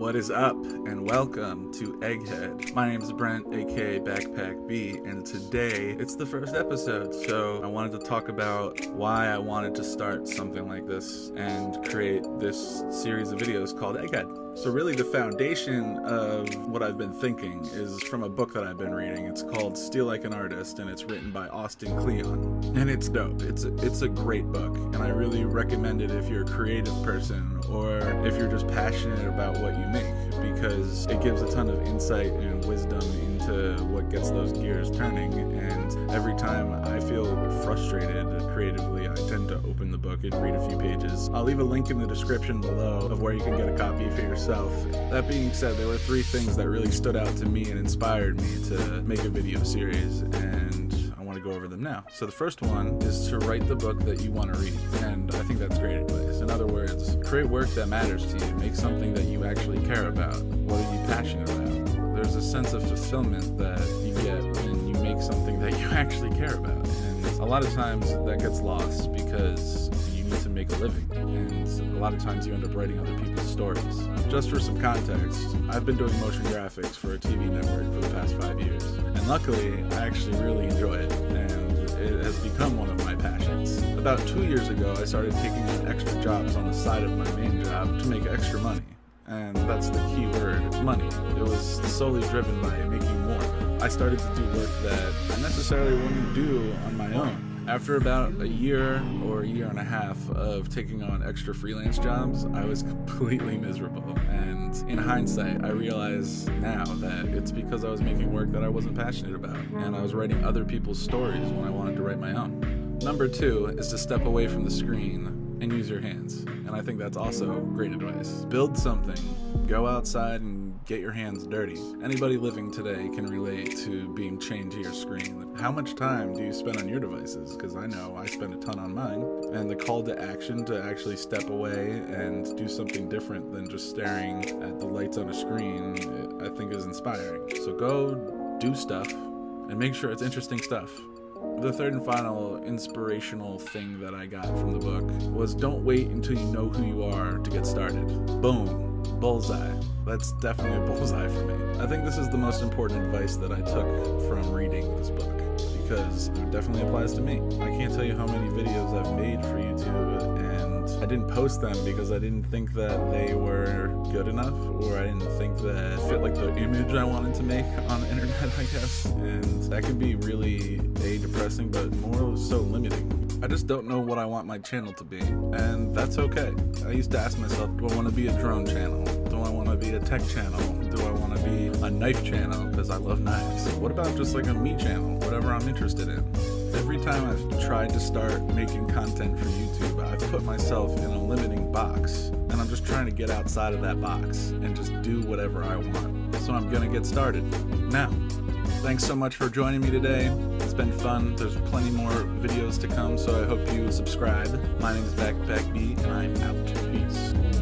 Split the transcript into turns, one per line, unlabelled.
What is up, and welcome to Egghead. My name is Brent, aka Backpack B, and today it's the first episode, so I wanted to talk about why I wanted to start something like this and create this series of videos called Egghead. So really the foundation of what I've been thinking is from a book that I've been reading. It's called Steal Like an Artist, and it's written by Austin Kleon. And it's dope. It's a great book, and I really recommend it if you're a creative person or if you're just passionate about what you make, because it gives a ton of insight and wisdom into what gets those gears turning. And every time I feel frustrated creatively, I tend to open the book and read a few pages. I'll leave a link in the description below of where you can get a copy for yourself. That being said, there were three things that really stood out to me and inspired me to make a video series, and I want to go over them now. So the first one is to write the book that you want to read, and I think that's great advice. In other words, create work that matters to you. Make something that you actually care about. What are you passionate about? There's a sense of fulfillment that you get when you make something that you actually care about, and a lot of times that gets lost because you need to make a living, and a lot of times you end up writing other people's stories. Just for some context, I've been doing motion graphics for a TV network for the past 5 years, and luckily I actually really enjoy it, and it has become one of my passions. About 2 years ago, I started taking on extra jobs on the side of my main job to make extra money, and that's the key word, money. It was solely driven by making more. I started to do work that I necessarily wouldn't do on my own. After about a year or a year and a half of taking on extra freelance jobs, I was completely miserable. And in hindsight, I realize now that it's because I was making work that I wasn't passionate about, and I was writing other people's stories when I wanted to write my own. Number two is to step away from the screen and use your hands. And I think that's also great advice. Build something, go outside and get your hands dirty. Anybody living today can relate to being chained to your screen. How much time do you spend on your devices? Because I know I spend a ton on mine. And the call to action to actually step away and do something different than just staring at the lights on a screen, I think is inspiring. So go do stuff and make sure it's interesting stuff. The third and final inspirational thing that I got from the book was don't wait until you know who you are to get started. Boom. Bullseye. That's definitely a bullseye for me. I think this is the most important advice that I took from reading this book, because it definitely applies to me. I can't tell you how many videos I've made for YouTube, and I didn't post them because I didn't think that they were good enough, or I didn't think that it fit like the image I wanted to make on the internet, I guess. And that can be really depressing, but more so limiting. I just don't know what I want my channel to be, and that's okay. I used to ask myself, do I want to be a drone channel? Do I want to be a tech channel? Do I want to be a knife channel because I love knives? What about just like a me channel, whatever I'm interested in? Every time I've tried to start making content for YouTube, I've put myself in a limiting box, and I'm just trying to get outside of that box and just do whatever I want. So I'm gonna get started now. Thanks so much for joining me today. It's been fun. There's plenty more videos to come, so I hope you subscribe. My name is Backpack B, and I'm out. Peace.